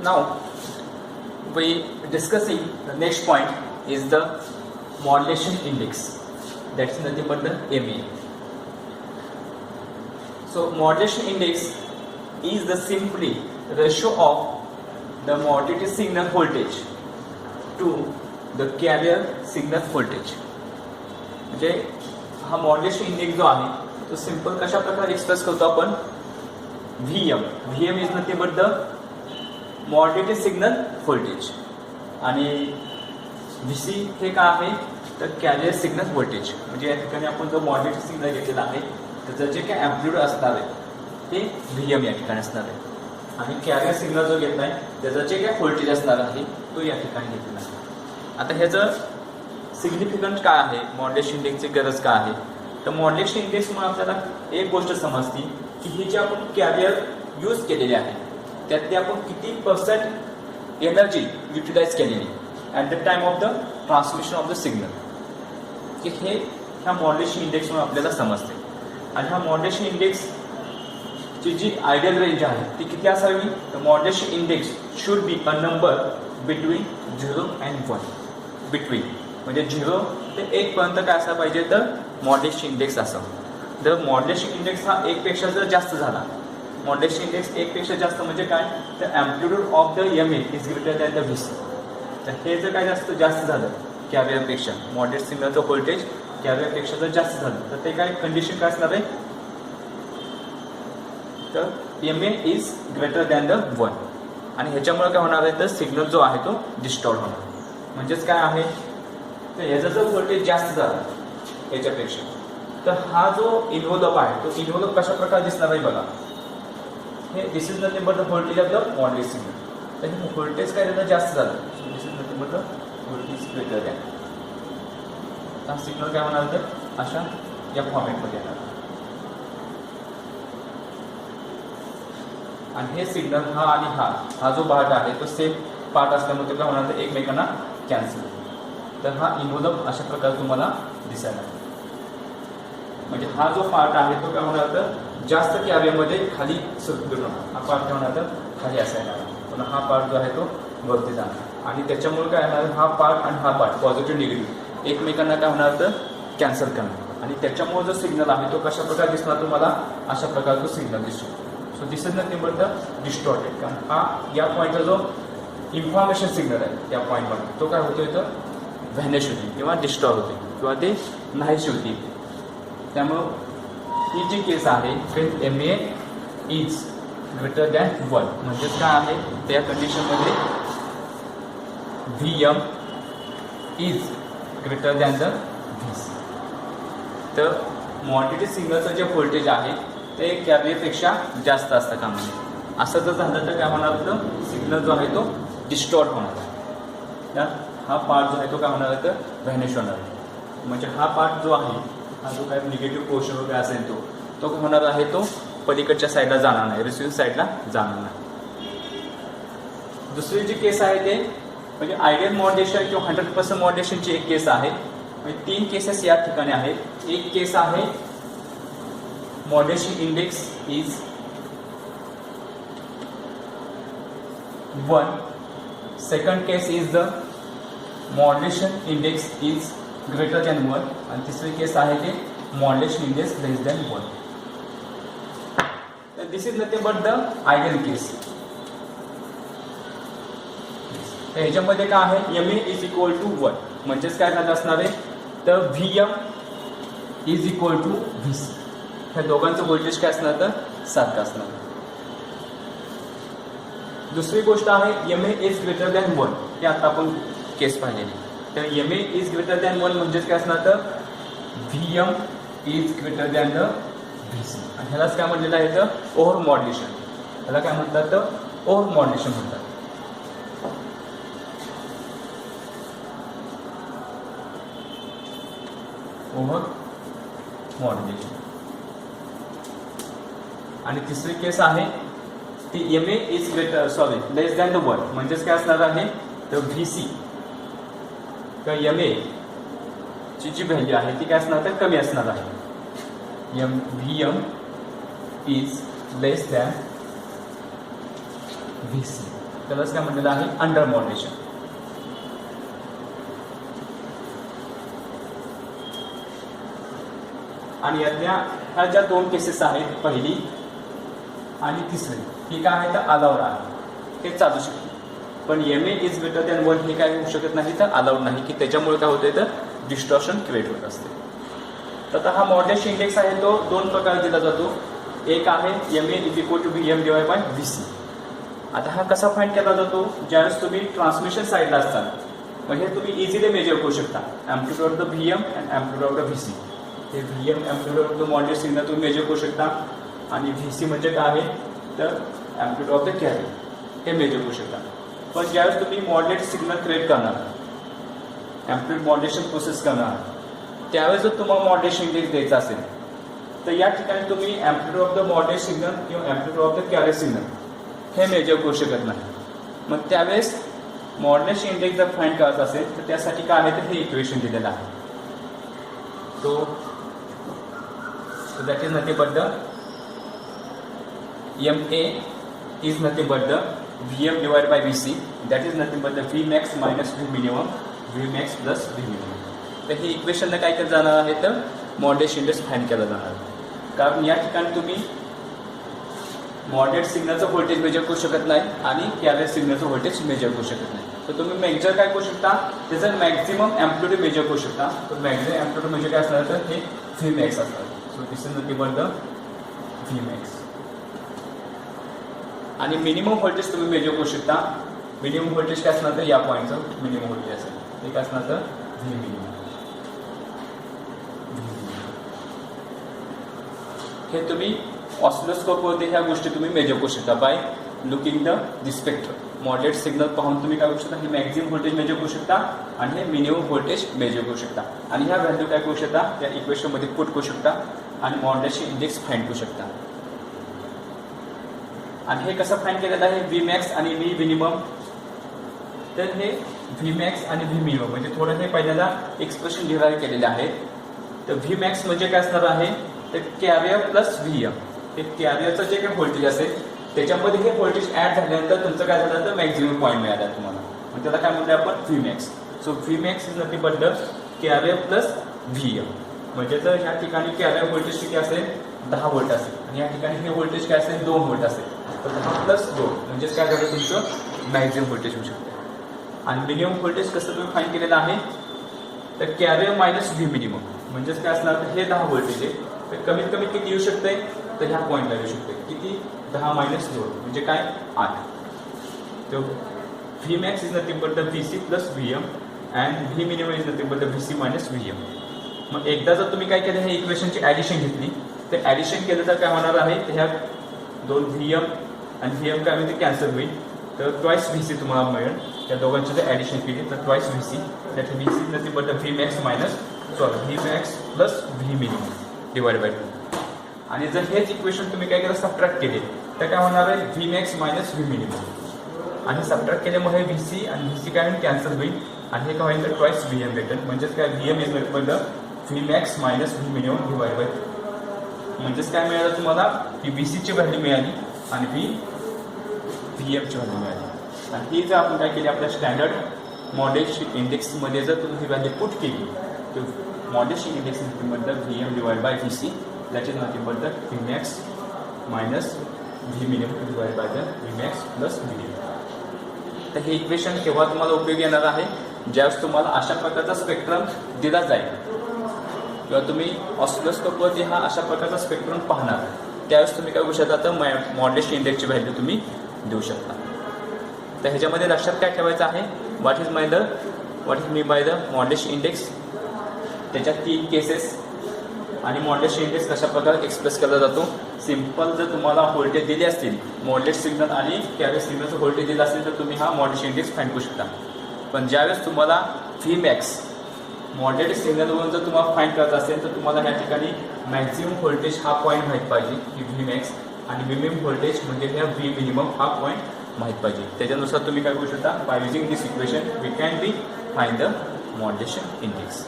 Now we discussing the next point is the modulation index. That's nothing but the MA. So modulation index is the simply ratio of the modulated signal voltage to the carrier signal voltage. म्हणजे हा modulation index जो आहे तो simple कशा प्रकारे express करतो आपण VM. VM is nothing but the modulated signal voltage आणि व्हीसी हे काय आहे तर कॅरियर सिग्नल व्होल्टेज. म्हणजे या ठिकाणी आपण जो मॉड्युलेटेड सिग्नल घेतलेला आहे त्याचं जे काय ॲम्प्लिट्यूड असणार आहे ते व्हीएम या ठिकाणी असणार आहे आणि कॅरियर सिग्नल जो घेतला आहे त्याचं जे काय व्होल्टेज असणार आहे तो या ठिकाणी घेतलेला आहे. आता ह्याचं सिग्निफिकंट काय आहे, मॉड्युलेशन इंडेक्सची गरज काय आहे, तर मॉड्युलेशन इंडेक्समुळे आपल्याला एक गोष्ट समजते की हे जे आपण कॅरियर यूज केलेले आहे त्यातली आपण किती पर्सेंट एनर्जी युटिलाइज केलेली at the time of the transmission of the signal, की हे ह्या मॉड्युलेशन इंडेक्समुळे आपल्याला समजते. आणि ह्या मॉड्युलेशन इंडेक्सची जी आयडियल रेंज आहे ती किती असावी, तर modulation index should be a number between 0 and 1. Between म्हणजे 0 ते 1 पर्यंत काय असायला पाहिजे तर मॉड्युलेशन इंडेक्स असावं. जर मॉड्युलेशन इंडेक्स हा 1 पेक्षा जर जास्त झाला, मॉड्युलेशन इंडेक्स 1 पेक्षा जास्त म्हणजे काय तर amplitude of the M A is greater than the VC. तर हे जर काय जास्त झालं कॅरियरपेक्षा, मॉड्युलेट सिग्नलचं व्होल्टेज कॅरियरपेक्षा जर जास्त झालं तर ते काय कंडिशन काय असणार आहे तर M A is greater than the 1 आणि ह्याच्यामुळे काय होणार आहे तर सिग्नल जो आहे तो डिस्टॉर्ट होणार. म्हणजेच काय आहे तर याचा जर व्होल्टेज जास्त झाला याच्यापेक्षा तर हा जो इन्व्हॉल्व आहे तो इन्व्हॉल्व कशा प्रकारे दिसणार आहे बघा. हे this is nothing but the voltage of the modulate signal. तर हे व्होल्टेज काय त्याचं जास्त झालं, this is nothing but the voltage greater than. हा सिग्नल काय होणार तर अशा या फॉर्मॅटमध्ये येणार आणि हे सिग्नल हा आणि हा जो पार्ट आहे तो सेम पार्ट असल्यामुळे ते काय होणार तर एकमेकांना कॅन्सल. तर हा इन्व्हॉल्व अशा प्रकारे तुम्हाला दिसायला, म्हणजे हा जो पार्ट आहे तो काय होणार तर जास्त कॅरियरमध्ये खाली सुरू हा पार्ट काय होणार तर खाली असायला, पण हा पार्ट जो आहे तो वरती जाणार आणि त्याच्यामुळे काय होणार हा पार्ट आणि हा पार्ट पॉझिटिव्ह निगेटिव्ह एकमेकांना काय होणार तर कॅन्सल करणार आणि त्याच्यामुळे जो सिग्नल आहे तो कशा प्रकारे दिसणार तुम्हाला अशा प्रकारचा सिग्नल दिसतो. So this is nothing but the distorted. कारण हा या पॉईंटचा जो इन्फॉर्मेशन सिग्नल आहे त्या पॉईंटमध्ये तो काय होतोय तर व्हॅनिश होते किंवा डिस्टॉर्ट होते किंवा ते नाहीशी होती. त्यामुळं ही जी केस आहे फिर M A is greater than 1 म्हणजेच काय आहे त्या कंडिशनमध्ये V M is greater than the VC. तर मॉड्युलेटेड सिग्नलचं जे व्होल्टेज आहे ते कॅरियरपेक्षा जास्त असतं कामा नये. असं जर झालं तर काय होणार तर सिग्नल जो आहे तो डिस्टॉर्ट होणार आहे. तर हा पार्ट जो आहे तो काय होणार आहे तर व्हॅनिश होणार आहे. म्हणजे हा पार्ट जो आहे हा जो काय निगेटिव्ह पोर्शन वगैरे असेल तो काय होणार आहे तो पलीकडच्या साईडला जाणार नाही, रिसिव्हिंग साईडला जाणार नाही. दुसरी जी केस आहे ते म्हणजे आयडियल मॉड्युलेशन किंवा 100% मॉड्युलेशनची एक केस आहे. म्हणजे 3 केसेस या ठिकाणी आहेत. एक केस आहे modulation index is 1. Second case is the modulation index is greater than 1 आणि तिसरी केस आहे ते मॉड्युलेशन इंडेक्स लेस दॅन 1. तर this is nothing but the ideal case. तर ह्याच्यामध्ये काय आहे M A is equal to 1 म्हणजेच काय झालं असणार आहे तर V M is equal to VC. ह्या दोघांचं व्होल्टेज काय असणार तर सारखं असणार. दुसरी गोष्ट आहे M A is greater than 1 हे आता आपण केस पाहिलेली. तर M A is greater than 1 म्हणजेच काय असणार तर V M is greater than the VC. आणि ह्यालाच काय म्हणलेलं आहे तर ओव्हर मॉड्युलेशन. ह्याला काय म्हणतात तर ओव्हर मॉड्युलेशन म्हणतात. Over modulation. आणि तिसरी केस आहे ती M A is greater less than the 1 म्हणजेच काय असणार आहे तर व्हीसी किंवा एम ए ची जी व्हॅल्यू आहे ती काय असणार तर कमी असणार आहे. V M is less than VC. त्यालाच काय म्हटलेलं आहे, अंडर मॉड्युलेशन. आणि यातल्या ह्या ज्या दोन केसेस आहेत, पहिली आणि तिसरी, ही काय आहे तर अलाउड आहे, हे चालू शकते. पण MA इज ग्रेटर दॅन 1 हे काय होऊ शकत नाही, तर अलाउड नाही, की त्याच्यामुळे काय होते तर डिस्टॉर्शन क्रिएट होत असते. तर आता हा मॉड्युलेशन इंडेक्स आहे तो दोन प्रकारे दिला जातो. एक आहे MA is equal to VM divide by VC. आता हा कसा फाइंड केला जातो, ज्यावेळेस तुम्ही ट्रान्समिशन साईडला असतात, म्हणजे तुम्ही इझिली मेजर करू शकता amplitude of the VM and amplitude of the VC. हे VM amplitude of the modulate signal तुम्ही मेजर करू शकता, आणि VC म्हणजे काय आहे तर एम्प्लिट्यूड ऑफ द कॅरी, हे मेजर करू शकता. पण ज्यावेळेस तुम्ही मॉड्युलेट सिग्नल क्रिएट करणार, एम्प्लिट्यूड मॉड्युलेशन प्रोसेस करणार, त्यावेळेस जर तुम्हाला मॉड्युलेशन इंडेक्स द्यायचा असेल, तर या ठिकाणी तुम्ही amplitude of the modulate signal किंवा amplitude of the carry signal हे मेजर करू शकत नाही. मग त्यावेळेस मॉड्युलेशन इंडेक्स जर फाइंड करायचा असेल, तर त्यासाठी काय आहे तर हे इक्वेशन दिलेलं आहे. तो that is nothing but the MA is nothing but the VM divided by VC, that is nothing but the Vmax minus Vminimum, Vmax plus Vminimum. तर हे इक्वेशनला काय केलं जाणार आहे तर मॉड्युलेशन इंडेक्स फाइंड केला जाणार आहे. कारण या ठिकाणी तुम्ही मॉड्युलेट सिग्नलचं व्होल्टेज मेजर करू शकत नाही आणि कॅरियर सिग्नलचं व्होल्टेज मेजर करू शकत नाही. तर तुम्ही मेजर काय करू शकता, त्याचं मॅक्झिमम एम्प्लिट्यूड मेजर करू शकता. तर मॅक्झिमम एम्प्लिट्यूड मेजर काय असणार तर हे Vmax असणार. So this is nothing but the Vmax. आणि मिनिमम व्होल्टेज तुम्ही मेजर करू शकता. मिनिमम व्होल्टेज काय असणार तर या पॉईंटचं मिनिमम व्होल्टेज असेल, ते काय असणार तर V मिनिमम. हे तुम्ही ऑसिलोस्कोपवरती ह्या गोष्टी तुम्ही मेजर करू शकता by looking the spectrum. Modulate signal पाहून तुम्ही काय करू शकता, हे मॅक्झिमम व्होल्टेज मेजर करू शकता आणि हे मिनिमम व्होल्टेज मेजर करू शकता. आणि ह्या व्हॅल्यू काय करू शकता, त्या इक्वेशनमध्ये पुट करू शकता आणि मॉड्युलेशन इंडेक्स फाइंड करू शकता. आणि हे कसं फाइंड केलेलं आहे, Vmax आणि V मिनिमम. तर हे Vmax आणि V मिनिमम म्हणजे थोडं हे पहिल्यांदा एक्सप्रेशन डिराईव्ह केलेले आहेत. तर Vmax म्हणजे काय असणार आहे तर कॅरियर प्लस VM. हे कॅरियरचं जे काही व्होल्टेज असेल त्याच्यामध्ये हे व्होल्टेज ऍड झाल्यानंतर तुमचं काय झालं तर मॅक्झिमम पॉईंट मिळाला तुम्हाला, मग त्याला काय म्हणतो आपण Vmax. So Vmax is nothing but the carrier plus VM. म्हणजे जर ह्या ठिकाणी कॅरियर व्होल्टेज किती असेल 10 व्होल्ट असेल आणि या ठिकाणी हे व्होल्टेज काय असेल 2 व्होल्ट असेल, तर 10 प्लस 2 म्हणजेच काय झालं तुमचं मॅक्झिमम व्होल्टेज होऊ शकतं. आणि मिनिमम व्होल्टेज कसं तुम्ही फाइंड केलेलं आहे तर कॅरियर मायनस V मिनिमम म्हणजेच काय असणार तर हे 10 व्होल्टेज आहे, तर कमीत कमी किती येऊ शकते तर ह्या पॉईंटला येऊ शकते. किती 10 मायनस 2 म्हणजे काय 8. तर Vmax is nothing but the VC plus VM and V minimum is nothing but the VC minus VM. मग एकदा जर तुम्ही काय केलं हे इक्वेशनची ॲडिशन घेतली तर ॲडिशन केलं तर काय होणार आहे, तर ह्या दोन VM आणि VM काय म्हणजे कॅन्सल होईल, तर ट्वाईस VC तुम्हाला मिळेल. त्या दोघांची जर ॲडिशन केली तर ट्वाईस VC, त्यात VC nothing but the Vmax minus Vmax plus V minimum divide by 2. आणि जर हेच इक्वेशन तुम्ही काय केलं सबट्रॅक्ट केले तर काय होणार आहे Vmax मायनस V मिनिमम. आणि सबट्रॅक्ट केल्यामुळे VC आणि VC काय कॅन्सल होईल आणि हे काय होईल तर ट्वाईस VM भेटेल. म्हणजेच काय VM is nothing but the Vmax minus V minimum divide by 2. म्हणजेच काय मिळालं तुम्हाला की VCची व्हॅल्यू मिळाली आणि VMची व्हॅल्यू मिळाली. आणि ही जर आपण काय केली आपल्या स्टँडर्ड मॉड्युलेशन इंडेक्समध्ये जर तुम्ही ही व्हॅल्यू पुट केली तर modulation index nothing but the VM divide by VC, that is nothing but the Vmax minus V minimum divide by the Vmax plus V minimum. तर हे इक्वेशन केव्हा तुम्हाला उपयोगी येणार आहे, ज्यावेळेस तुम्हाला अशा प्रकारचा स्पेक्ट्रम दिला जाईल किंवा तुम्ही ऑसिलोस्कोपवरती हा अशा प्रकारचा स्पेक्ट्रम पाहणार, त्यावेळेस तुम्ही काय करू शकता तर मॉड्युलेशन इंडेक्सची व्हॅल्यू तुम्ही देऊ शकता. तर ह्याच्यामध्ये लक्षात काय ठेवायचं आहे, what is me by the modulation index, त्याच्यात 3 केसेस आणि मॉड्युलेशन इंडेक्स कशा प्रकारे एक्सप्रेस केला जातो. सिंपल जर तुम्हाला व्होल्टेज दिले असतील, मॉड्युलेट सिग्नल आणि कॅरियर सिग्नलचं व्होल्टेज दिलं असेल तर तुम्ही हा मॉड्युलेशन इंडेक्स फाइंड करू शकता. पण ज्यावेळेस तुम्हाला Vmax मॉड्युलेट सिग्नलवरून जर तुम्हाला फाइंड करायचं असेल तर तुम्हाला ह्या ठिकाणी मॅक्झिमम व्होल्टेज हा पॉईंट माहीत पाहिजे की Vmax, आणि मिनिमम व्होल्टेज म्हणजे ह्या V मिनिमम हा पॉईंट माहीत पाहिजे. त्याच्यानुसार तुम्ही काय करू शकता, by using this equation we can be find the modulation index.